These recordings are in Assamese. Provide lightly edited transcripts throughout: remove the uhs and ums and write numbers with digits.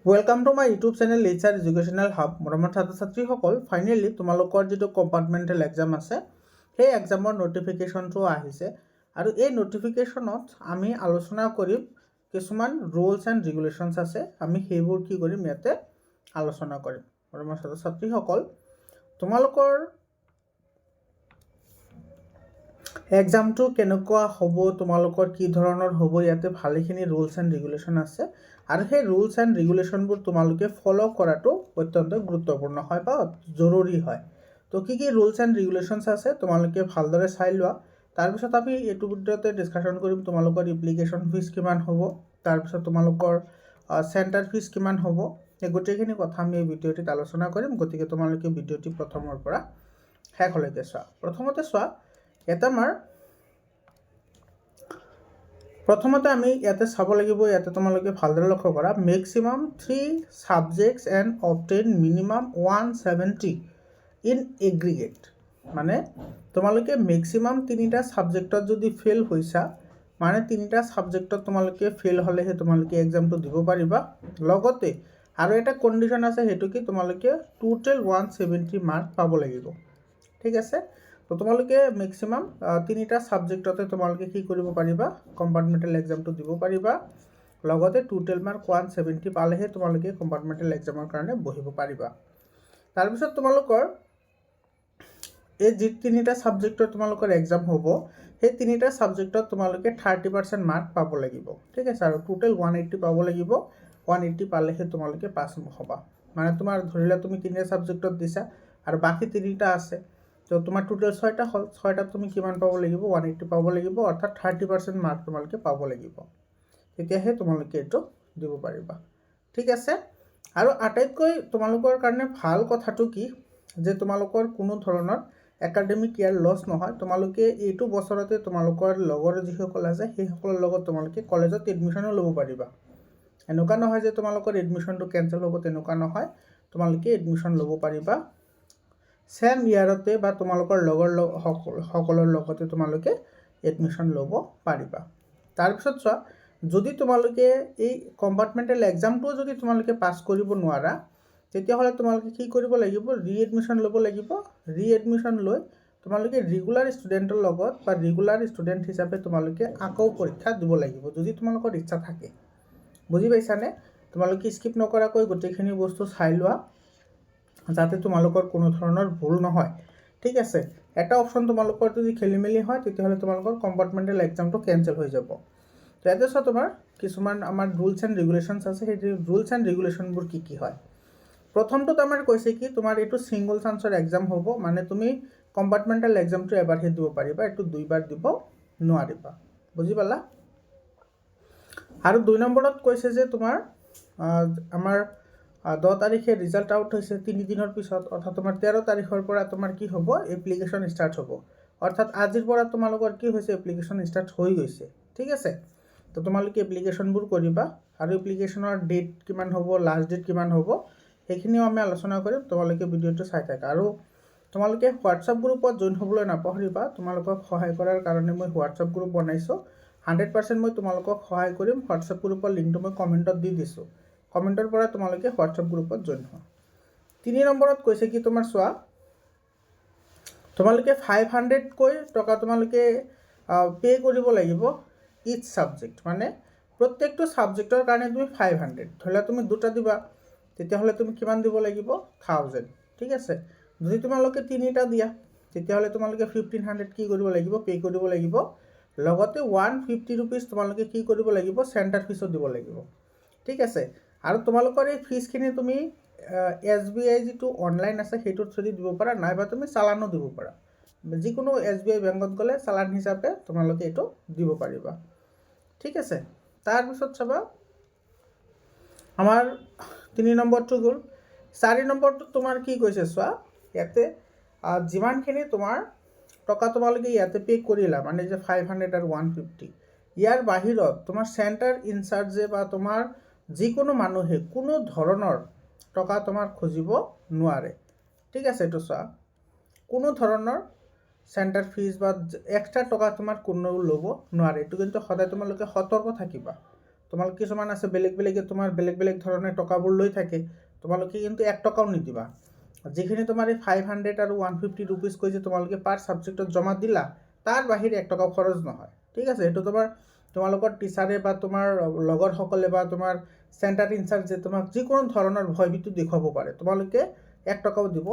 Welcome to my YouTube channel লিচাৰ এডুকেশ্যনেল হাব। মৰমৰ ছাত্ৰ ছাত্ৰীসকল, ফাইনেলি তোমালোকৰ যিটো কম্পাৰ্টমেণ্টেল এক্সাম আছে সেই এক্সামৰ নটিফিকেশ্যনটো আহিছে আৰু এই নটিফিকেশ্যনত আমি আলোচনা কৰিম কিছুমান ৰুলছ এণ্ড ৰেগুলেশ্যনছ আছে, আমি সেইবোৰ কি কৰিম ইয়াতে আলোচনা কৰিম। মৰমৰ ছাত্ৰ ছাত্ৰীসকল, তোমালোকৰ এক্সামটো কেনেকুৱা হ'ব, তোমালোকৰ কি ধৰণৰ হ'ব, ইয়াতে ভালেখিনি ৰুলছ এণ্ড ৰেগুলেশ্যন আছে আৰু সেই ৰুলছ এণ্ড ৰেগুলেশ্যনবোৰ তোমালোকে ফ'ল' কৰাটো অত্যন্ত গুৰুত্বপূৰ্ণ হয় বা জৰুৰী হয়। তো কি ৰুলছ এণ্ড ৰেগুলেশ্যনছ আছে তোমালোকে ভালদৰে চাই লোৱা। তাৰপিছত আমি এইটো ভিডিঅ'তে ডিছকাশ্যন কৰিম তোমালোকৰ এপ্লিকেশ্যন ফিজ কিমান হ'ব, তাৰপিছত তোমালোকৰ চেণ্টাৰ ফিজ কিমান হ'ব, এই গোটেইখিনি কথা আমি এই ভিডিঅ'টিত আলোচনা কৰিম। গতিকে তোমালোকে ভিডিঅ'টি প্ৰথমৰ পৰা শেষলৈকে চোৱা। প্ৰথমতে চোৱা, প্ৰথমতে আমি ইয়াতে চাব লাগিব, ইয়াতে তোমালোকে ভালদৰে লক্ষ্য কৰা, maximum 3 subjects and obtain minimum 170 in aggregate. মানে তোমালোকে মেক্সিমাম 3টা ছাবজেক্টত যদি ফেইল হৈছা, মানে 3টা ছাবজেক্টত তোমালোকে ফেইল হ'লেহে তোমালোকে এক্সামটো দিব পাৰিবা। লগতে আৰু এটা কণ্ডিশ্যন আছে, সেইটো কি তোমালোকে টোটেল 170 মাৰ্ক পাব লাগিব। ঠিক আছে, তো তোমালোকে মেক্সিমাম 3টা ছাবজেক্টতে তোমালোকে কি কৰিব পাৰিবা, কম্পাৰ্টমেণ্টেল এক্সামটো দিব পাৰিবা। লগতে টোটেল মাৰ্ক 170 পালেহে তোমালোকে কম্পাৰ্টমেণ্টেল এক্সামৰ কাৰণে বহিব পাৰিবা। তাৰপিছত তোমালোকৰ এই যি 3টা ছাবজেক্টৰ তোমালোকৰ এক্সাম হ'ব, সেই 3টা ছাবজেক্টত তোমালোকে 30% মাৰ্ক পাব লাগিব। ঠিক আছে, আৰু টোটেল 180 পাব লাগিব। 180 পালেহে তোমালোকে পাছ হ'বা। মানে তোমাৰ ধৰি লোৱা তুমি 3টা ছাবজেক্টত দিছা আৰু বাকী 3টা আছে, তো তোমাৰ টোটেল 6টা হ'ল, 6টাত তুমি কিমান পাব লাগিব, 180 পাব লাগিব, অৰ্থাৎ 30% মাৰ্ক তোমালোকে পাব লাগিব। তেতিয়াহে তোমালোকে এইটো দিব পাৰিবা। ঠিক আছে, আৰু আটাইতকৈ তোমালোকৰ কাৰণে ভাল কথাটো কি, যে তোমালোকৰ কোনো ধৰণৰ একাডেমিক ইয়াৰ লছ নহয়। তোমালোকে এইটো বছৰতে তোমালোকৰ লগৰ যিসকল আছে সেইসকলৰ লগত তোমালোকে কলেজত এডমিশ্যনো ল'ব পাৰিবা। এনেকুৱা নহয় যে তোমালোকৰ এডমিশ্যনটো কেঞ্চেল হ'ব, তেনেকুৱা নহয়, তোমালোকে এডমিশ্যন ল'ব পাৰিবা ছেম ইয়াৰতে বা তোমালোকৰ লগৰ সকলৰ লগতে তোমালোকে এডমিশ্যন ল'ব পাৰিবা। তাৰপিছত চোৱা, যদি তোমালোকে এই কম্পাৰ্টমেণ্টেল এক্সামটোও যদি তোমালোকে পাছ কৰিব নোৱাৰা, তেতিয়াহ'লে তোমালোকে কি কৰিব লাগিব, ৰিএডমিশ্যন ল'ব লাগিব। ৰিএডমিশ্যন লৈ তোমালোকে ৰেগুলাৰ ষ্টুডেণ্টৰ লগত বা ৰেগুলাৰ ষ্টুডেণ্ট হিচাপে তোমালোকে আকৌ পৰীক্ষা দিব লাগিব, যদি তোমালোকৰ ইচ্ছা থাকে। বুজি পাইছানে? তোমালোকে স্কিপ নকৰাকৈ গোটেইখিনি বস্তু চাই লোৱা, যাতে তোমালোকৰ কোনো ধৰণৰ ভুল নহয়। ঠিক আছে, এটা অপশ্যন তোমালোকৰ যদি খেলি মেলি হয়, তেতিয়াহ'লে তোমালোকৰ কম্পাৰ্টমেণ্টেল এক্সামটো কেঞ্চেল হৈ যাব। তো ইয়াতে চোৱা, তোমাৰ কিছুমান আমাৰ ৰুলছ এণ্ড ৰেগুলেশ্যনছ আছে, সেই ৰুলছ এণ্ড ৰেগুলেশ্যনবোৰ কি হয়। প্ৰথমটোত আমাৰ কৈছে কি, তোমাৰ এইটো ছিংগল চান্সৰ এক্সাম হ'ব, মানে তুমি কম্পাৰ্টমেণ্টেল এক্সামটো এবাৰহে দিব পাৰিবা, এইটো 2বাৰ দিব নোৱাৰিবা। বুজি পালা? আৰু 2 নম্বৰত কৈছে যে তোমাৰ আমাৰ 10 তাৰিখে ৰিজাল্ট আউট হৈছে, 3 দিনৰ পিছত, অৰ্থাৎ তোমাৰ 13 তাৰিখৰ পৰা তোমাৰ কি হ'ব, এপ্লিকেশ্যন ষ্টাৰ্ট হ'ব। অৰ্থাৎ আজিৰ পৰা তোমালোকৰ কি হৈছে, এপ্লিকেশ্যন ষ্টাৰ্ট হৈ গৈছে। ঠিক আছে, তো তোমালোকে এপ্লিকেশ্যনবোৰ কৰিবা আৰু এপ্লিকেশ্যনৰ ডেট কিমান হ'ব, লাষ্ট ডেট কিমান হ'ব, সেইখিনিও আমি আলোচনা কৰিম। তোমালোকে ভিডিঅ'টো চাই থাকা আৰু তোমালোকে হোৱাটছআপ গ্ৰুপত জইন হ'বলৈ নাপাহৰিবা। তোমালোকক সহায় কৰাৰ কাৰণে মই হোৱাটছআপ গ্ৰুপ বনাইছোঁ। 100% মই তোমালোকক সহায় কৰিম। হোৱাটছআপ গ্ৰুপৰ লিংকটো মই কমেণ্টত দি দিছোঁ, কমেণ্টৰ পৰা তোমালোকে হোৱাটছআপ গ্ৰুপত জইন হোৱা। 3 নম্বৰত কৈছে কি, তোমাৰ চোৱা, তোমালোকে 500কৈ টকা তোমালোকে পে' কৰিব লাগিব ইচ ছাবজেক্ট। মানে প্ৰত্যেকটো ছাবজেক্টৰ কাৰণে তুমি 500, ধৰি লোৱা তুমি 2টা দিবা, তেতিয়াহ'লে তুমি কিমান দিব লাগিব, 1000। ঠিক আছে, যদি তোমালোকে 3টা দিয়া, তেতিয়াহ'লে তোমালোকে 1500 কি কৰিব লাগিব, পে' কৰিব লাগিব। লগতে 150 ৰুপিজ তোমালোকে কি কৰিব লাগিব, চেণ্টাৰ ফিজো দিব লাগিব। ঠিক আছে, আৰু তোমালোকৰ এই ফিজখিনি তুমি SBI যিটো অনলাইন আছে সেইটোত যদি দিব পাৰা, নাইবা তুমি চালানো দিব পাৰা। যিকোনো SBI বেংকত গ'লে চালান হিচাপে তোমালোকে এইটো দিব পাৰিবা। ঠিক আছে, তাৰপিছত চাবা, আমাৰ 3 নম্বৰটো গ'ল। 4 নম্বৰটো তোমাৰ কি কৈছে চোৱা, ইয়াতে যিমানখিনি তোমাৰ টকা তোমালোকে ইয়াতে পে' কৰিলা, মানে যে 500 আৰু 150, ইয়াৰ বাহিৰত তোমাৰ চেণ্টাৰ ইনচাৰ্জে বা তোমাৰ যিকোনো মানুহে কোনো ধৰণৰ টকা তোমাৰ খুজিব নোৱাৰে। ঠিক আছে, এইটো চোৱা, কোনো ধৰণৰ চেণ্টাৰ ফিজ বা এক্সট্ৰা টকা তোমাৰ কোনেও ল'ব নোৱাৰে। এইটো কিন্তু সদায় তোমালোকে সতৰ্ক থাকিবা। তোমালোক কিছুমান আছে বেলেগে তোমাৰ বেলেগ ধৰণে টকাবোৰ লৈ থাকে, তোমালোকে কিন্তু 1 টকাও নিদিবা। যিখিনি তোমাৰ এই 500 আৰু 150 ৰুপিজ কৈ যে তোমালোকে পাৰ ছাবজেক্টত জমা দিলা, তাৰ বাহিৰে 1 টকাও খৰচ নহয়, ঠিক আছে। এইটো তোমালোকৰ টিচাৰে বা তোমাৰ লগৰসকলে বা তোমাৰ চেণ্টাৰ ইনচাৰ্জে তোমাক যিকোনো ধৰণৰ ভয়ভীতি দেখুৱাব পাৰে, তোমালোকে 1 টকাও দিব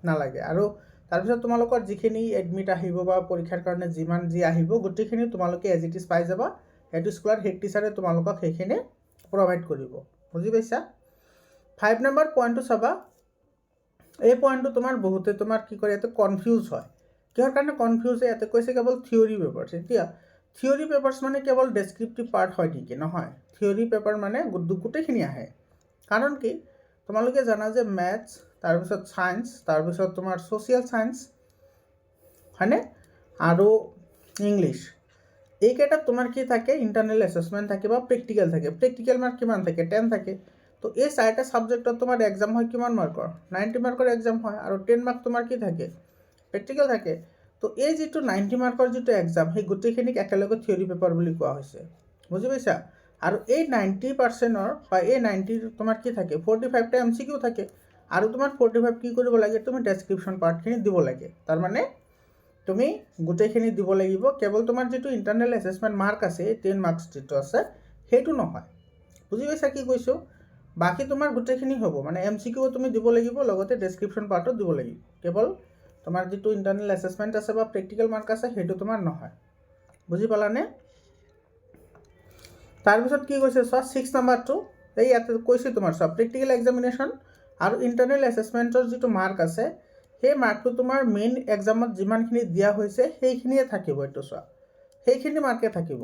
নালাগে। আৰু তাৰপিছত তোমালোকৰ যিখিনি এডমিট আহিব বা পৰীক্ষাৰ কাৰণে যিমান যি আহিব গোটেইখিনি তোমালোকে এজ ইট ইজ পাই যাবা। সেইটো স্কুলৰ হেড টিচাৰে তোমালোকক সেইখিনি প্ৰভাইড কৰিব, বুজি পাইছা। 5 নম্বৰ পইণ্টটো চাবা। এই পইণ্টটো তোমাৰ বহুতে তোমাৰ কি কৰে, ইয়াতে কনফিউজ হয়। কিহৰ কাৰণে কনফিউজ হয়? ইয়াতে কৈছে কেৱল থিয়ৰী পেপাৰ্ছ। এতিয়া থিয়ৰী পেপাৰ্ছ মানে কেৱল ডেছক্ৰিপটিভ পাৰ্ট হয় নেকি? নহয়, থিয়ৰী পেপাৰ মানে গোটেইখিনি আহে। কাৰণ কি, তোমালোকে জানা যে মেথছ, তাৰপিছত ছায়েন্স, তাৰপিছত তোমাৰ ছ'চিয়েল ছায়েন্স, হয়নে, আৰু ইংলিছ, এইকেইটাত তোমাৰ কি থাকে, ইণ্টাৰনেল এছেছমেণ্ট থাকে বা প্ৰেক্টিকেল থাকে। প্ৰেক্টিকেল মাৰ্ক কিমান থাকে? 10 থাকে। তো এই 4টা ছাবজেক্টত তোমাৰ এক্সাম হয় কিমান মাৰ্কৰ? 90 মাৰ্কৰ এক্সাম হয়। আৰু 10 মাৰ্ক তোমাৰ কি থাকে? প্ৰেক্টিকেল থাকে। তো এই যিটো 90 মাৰ্কৰ যিটো এক্সাম, সেই গোটেইখিনিক একেলগে থিয়ৰী পেপাৰ বুলি কোৱা হৈছে, বুজি পাইছা। আৰু এই 90% বা এই 90 তোমাৰ কি থাকে? 45টা MCQ থাকে। আৰু তোমাৰ 45 কি কৰিব লাগে? তুমি ডেছক্ৰিপশ্যন পাৰ্টখিনি দিব লাগে। তাৰমানে তুমি গোটেইখিনি দিব লাগিব। কেৱল তোমাৰ যিটো ইণ্টাৰনেল এছেছমেণ্ট মাৰ্ক আছে, 10 মাৰ্কছ যিটো আছে, সেইটো নহয়, বুজি পাইছা কি কৈছোঁ। বাকী তোমাৰ গোটেইখিনি হ'ব, মানে MCQ তুমি দিব লাগিব, লগতে ডেছক্ৰিপশ্যন পাৰ্টত দিব লাগিব। কেৱল তোমাৰ যিটো ইণ্টাৰনেল এছেছমেণ্ট আছে বা প্ৰেক্টিকেল মাৰ্ক আছে, সেইটো তোমাৰ নহয়, বুজি পালানে। তাৰপিছত কি কৈছে চোৱা, 6 নম্বৰটো, এই ইয়াতে কৈছে তোমাৰ চোৱা, প্ৰেক্টিকেল এক্সামিনেশ্যন আৰু ইণ্টাৰনেল এছেছমেণ্টৰ যিটো মাৰ্ক আছে, সেই মাৰ্কটো তোমাৰ মেইন এক্সামত যিমানখিনি দিয়া হৈছে সেইখিনিয়ে থাকিব। এইটো চোৱা, সেইখিনি মাৰ্কে থাকিব।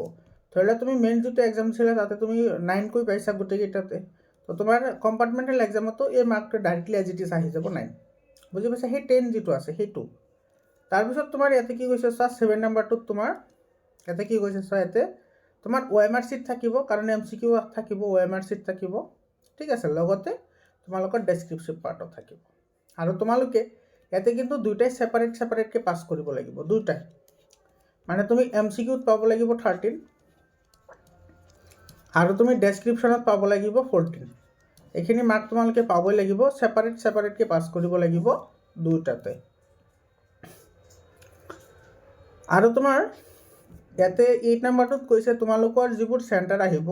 ধৰি লোৱা তুমি মেইন যিটো এক্সাম দিছিলা তাতে তুমি 9 কৈ পাইছা গোটেইকেইটাতে, তো তোমাৰ কম্পাৰ্টমেণ্টেল এক্সামতো এই মাৰ্কটো ডাইৰেক্টলি এজ ইট ইজ আহি যাব 9, বুজি পাইছা। সেই 10 যিটো আছে সেইটো। তাৰপিছত তোমাৰ ইয়াতে কি কৈছে চোৱা, 7 নম্বৰটোত তোমাৰ ইয়াতে কি কৈছে চোৱা, ইয়াতে তোমাৰ OMR চিট থাকিব, কাৰণ MCQ থাকিব, OMR চিট থাকিব, ঠিক আছে। লগতে তোমালোকৰ ডেছক্ৰিপটিভ পাৰ্টত থাকিব। আৰু তোমালোকে ইয়াতে কিন্তু দুইটাই ছেপাৰেটকৈ পাছ কৰিব লাগিব, দুইটাই। মানে তুমি MCQত পাব লাগিব 13 আৰু তুমি ডেছক্ৰিপশ্যনত পাব লাগিব 14। এইখিনি মাৰ্ক তোমালোকে পাবই লাগিব, ছেপাৰেটকৈ পাছ কৰিব লাগিব দুয়োটাতে। আৰু তোমাৰ ইয়াতে 8 নম্বৰটোত কৈছে তোমালোকৰ যিবোৰ চেণ্টাৰ আহিব,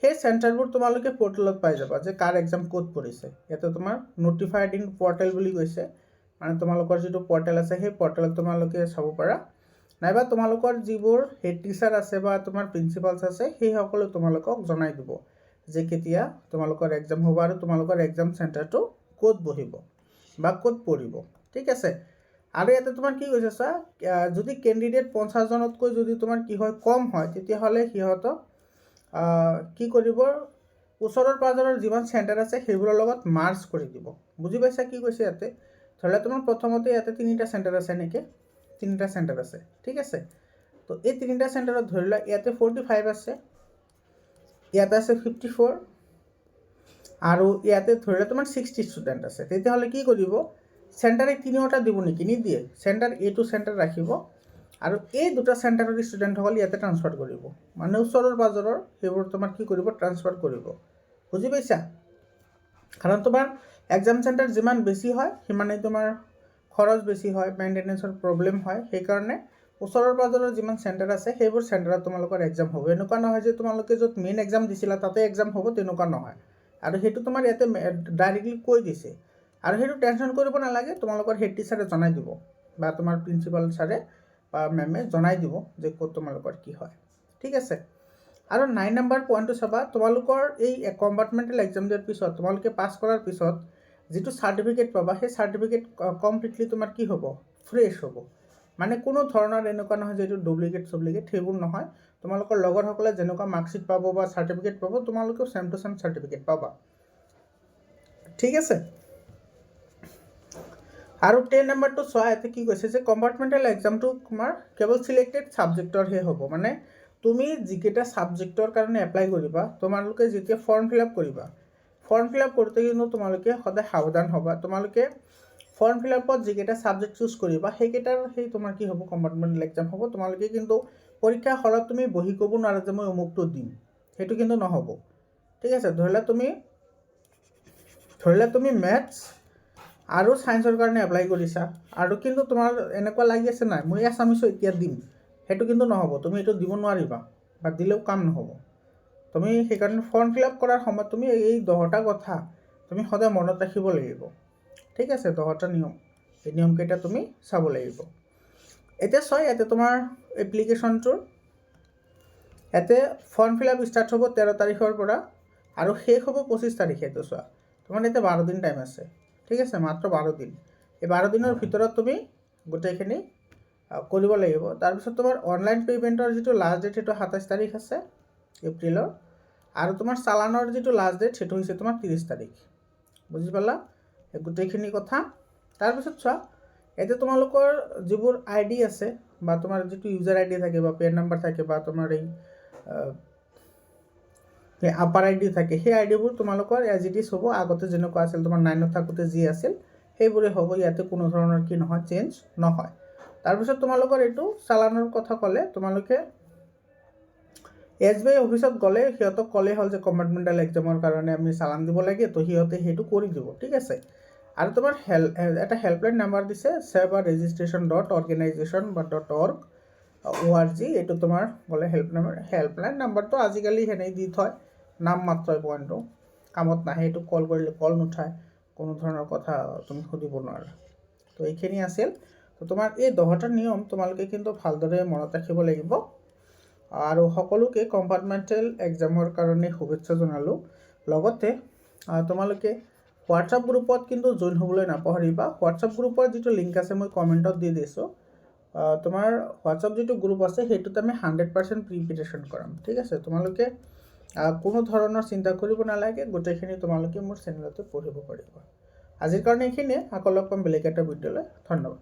সেই চেণ্টাৰবোৰ তোমালোকে পৰ্টেলত পাই যাবা, যে কাৰ এক্সাম ক'ত পৰিছে। ইয়াতে তোমাৰ ন'টিফাইড ইন পৰ্টেল বুলি কৈছে, মানে তোমালোকৰ যিটো পৰ্টেল আছে সেই পৰ্টেলত তোমালোকে চাব পাৰা। নাইবা তোমালোকৰ যিবোৰ হেড টিচাৰ আছে বা তোমাৰ প্ৰিন্সিপালছ আছে, সেইসকলে তোমালোকক জনাই দিব যে কেতিয়া তোমালোকৰ এক্সাম হ'ব আৰু তোমালোকৰ এক্সাম চেণ্টাৰটো ক'ত বহিব বা ক'ত পৰিব, ঠিক আছে। আৰু ইয়াতে তোমাৰ কি কৈছে চোৱা, যদি কেণ্ডিডেট 50জনতকৈ যদি তোমাৰ কি হয়, কম হয়, তেতিয়াহ'লে সিহঁতক কি কৰিব, ওচৰৰ পাজৰৰ যিমান চেণ্টাৰ আছে সেইবোৰৰ লগত মাৰ্জ কৰি দিব, বুজি পাইছা কি কৈছে ইয়াতে। ধৰি লোৱা তোমাৰ প্ৰথমতে ইয়াতে 3টা চেণ্টাৰ আছে নেকি, 3টা চেণ্টাৰ আছে, ঠিক আছে। তো এই 3টা চেণ্টাৰত ধৰি লোৱা ইয়াতে 45 আছে, ইয়াতে আছে 54, আৰু ইয়াতে ধৰি লোৱা তোমাৰ 60 ষ্টুডেণ্ট আছে। তেতিয়াহ'লে কি কৰিব, চেণ্টাৰে 3টা দিব নেকি? নিদিয়ে। চেণ্টাৰ এইটো চেণ্টাৰ ৰাখিব আৰু এই দুটা চেণ্টাৰৰ ষ্টুডেণ্টসকল ইয়াতে ট্ৰান্সফাৰ কৰিব, মানে ওচৰৰ পাজৰৰ সেইবোৰ তোমাৰ কি কৰিব, ট্ৰান্সফাৰ কৰিব, বুজি পাইছা। কাৰণ তোমাৰ এক্সাম চেণ্টাৰ যিমান বেছি হয় সিমানেই তোমাৰ খৰচ বেছি হয়, মেইনটেনেঞ্চৰ প্ৰব্লেম হয়। সেইকাৰণে ওচৰৰ পাজৰৰ যিমান চেণ্টাৰ আছে সেইবোৰ চেণ্টাৰত তোমালোকৰ এক্সাম হ'ব। এনেকুৱা নহয় যে তোমালোকে য'ত মেইন এক্সাম দিছিলা তাতে এক্সাম হ'ব, তেনেকুৱা নহয়। আৰু সেইটো তোমাৰ ইয়াতে ডাইৰেক্টলি কৈ দিছে, আৰু সেইটো টেনশ্যন কৰিব নালাগে, তোমালোকৰ হেড টিচাৰে জনাই দিব বা তোমাৰ প্ৰিন্সিপাল ছাৰে বা মেমে জনাই দিব যে ক'ত তোমালোকৰ কি হয়, ঠিক আছে। আৰু 9 নম্বৰ পইণ্টটো চাবা, তোমালোকৰ এই কম্পাৰ্টমেণ্টেল এক্সাম দিয়াৰ পিছত তোমালোকে পাছ কৰাৰ পিছত যিটো চাৰ্টিফিকেট পাবা, সেই চাৰ্টিফিকেট কমপ্লিটলি তোমাৰ কি হ'ব, ফ্ৰেছ হ'ব। মানে কোনো ধৰণৰ এনেকুৱা নহয় যে এইটো ডুপ্লিকেট সেইবোৰ নহয়। তোমালোকৰ লগৰসকলে যেনেকুৱা মাৰ্কশ্বিট পাব বা চাৰ্টিফিকেট পাব, তোমালোকেও ছেম টু ছেম চাৰ্টিফিকেট পাবা, ঠিক আছে। আৰু 10 নম্বৰটো চোৱা, ইয়াতে কি কৈছে যে কম্পাৰ্টমেণ্টেল এক্সামটো তোমাৰ কেৱল চিলেক্টেড ছাবজেক্টৰহে হ'ব। মানে তুমি যিকেইটা ছাবজেক্টৰ কাৰণে এপ্লাই কৰিবা, তোমালোকে যেতিয়া ফৰ্ম ফিল আপ কৰিবা, ফৰ্ম ফিল আপ কৰোঁতে কিন্তু তোমালোকে সদায় সাৱধান হ'বা। তোমালোকে ফৰ্ম ফিল আপত যিকেইটা ছাবজেক্ট চুজ কৰিবা সেইকেইটাৰ তোমাৰ কি হ'ব, কম্পাৰ্টমেণ্টেল এক্সাম হ'ব। তোমালোকে কিন্তু পৰীক্ষা হলত তুমি বহি ক'ব নোৱাৰা যে মই অমুকটো দিম, সেইটো কিন্তু নহ'ব। ঠিক আছে, ধৰিলে তুমি মেথছ আৰু ছায়েন্সৰ কাৰণে এপ্লাই কৰিছা আৰু কিন্তু তোমাৰ এনেকুৱা লাগি আছে নাই মই এছামিছো এতিয়া দিম, সেইটো কিন্তু নহ'ব। তুমি এইটো দিব নোৱাৰিবা বা দিলেও কাম নহ'ব। তুমি সেইকাৰণে ফৰ্ম ফিল আপ কৰাৰ সময়ত তুমি এই 10টা কথা তুমি সদায় মনত ৰাখিব লাগিব। ঠিক আছে, 10টা নিয়ম, এই নিয়মকেইটা তুমি চাব লাগিব। এতিয়া চোৱা, ইয়াতে তোমাৰ এপ্লিকেশ্যনটোৰ ইয়াতে ফৰ্ম ফিল আপ ষ্টাৰ্ট হ'ব 13 তাৰিখৰ পৰা আৰু শেষ হ'ব 25 তাৰিখে। এইটো চোৱা, তোমাৰ এতিয়া 12 দিন টাইম আছে। ঠিক আছে, মাত্ৰ 12 দিন। এই 12 দিনৰ ভিতৰত তুমি গোটেইখিনি কৰিব লাগিব। তাৰপিছত তোমাৰ অনলাইন পে'মেণ্টৰ যিটো লাষ্ট ডেট সেইটো 27 তাৰিখ আছে এপ্ৰিলৰ, আৰু তোমাৰ চালানৰ যিটো লাষ্ট ডেট সেইটো হৈছে তোমাৰ 30 তাৰিখ। বুজি পালা এই গোটেইখিনি কথা? তাৰপিছত চোৱা, এতিয়া তোমালোকৰ যিবোৰ ID আছে বা তোমাৰ যিটো ইউজাৰ ID থাকে বা পেন নাম্বাৰ থাকে বা তোমাৰ এই আপাৰ ID থাকে, সেই আইডিবোৰ তোমালোকৰ এজ ইট ইজ হ'ব। আগতে যেনেকুৱা আছিল তোমাৰ 9ত থাকোঁতে যি আছিল সেইবোৰে হ'ব। ইয়াতে কোনো ধৰণৰ কি নহয়, চেঞ্জ নহয়। তাৰপিছত তোমালোকৰ এইটো চালানৰ কথা ক'লে তোমালোকে SBI অফিচত গ'লে সিহঁতক ক'লেই হ'ল যে কম্পাৰ্টমেণ্টেল এক্সামৰ কাৰণে আমি চালান দিব লাগে, তো সিহঁতে সেইটো কৰি দিব। ঠিক আছে, আৰু তোমাৰ এটা হেল্পলাইন নাম্বাৰ দিছে sevaregistration.organization.org। এইটো তোমাৰ গ'লে হেল্পলাইন নাম্বাৰটো আজিকালি সেনেই দি থয়, নাম মাত্ৰ পইণ্টটো কামত নাহে। এইটো কল কৰিলে কল নুঠায়, কোনো ধৰণৰ কথা তুমি সুধিব নোৱাৰা। তো এইখিনি আছিল। তো তোমাৰ এই 10টা নিয়ম তোমালোকে কিন্তু ভালদৰে মনত ৰাখিব লাগিব। আৰু সকলোকে কম্পাৰ্টমেণ্টেল এক্সামৰ কাৰণে শুভেচ্ছা জনালোঁ। লগতে তোমালোকে হোৱাটছআপ গ্ৰুপত কিন্তু জইন হ'বলৈ নাপাহৰিবা। হোৱাটছআপ গ্ৰুপৰ যিটো লিংক আছে মই কমেণ্টত দি দিছোঁ। তোমাৰ হোৱাটছআপ যিটো গ্ৰুপ আছে সেইটোত আমি 100% প্ৰিপেৰেশ্যন কৰাম। ঠিক আছে, তোমালোকে কোনো ধৰণৰ চিন্তা কৰিব নালাগে, গোটেইখিনি তোমালোকে মোৰ চেনেলতে পঢ়িব পাৰিবা। আজিৰ কাৰণে এইখিনিয়ে, আকৌ লগ পাম বেলেগ এটা ভিডিঅ'লৈ। ধন্যবাদ।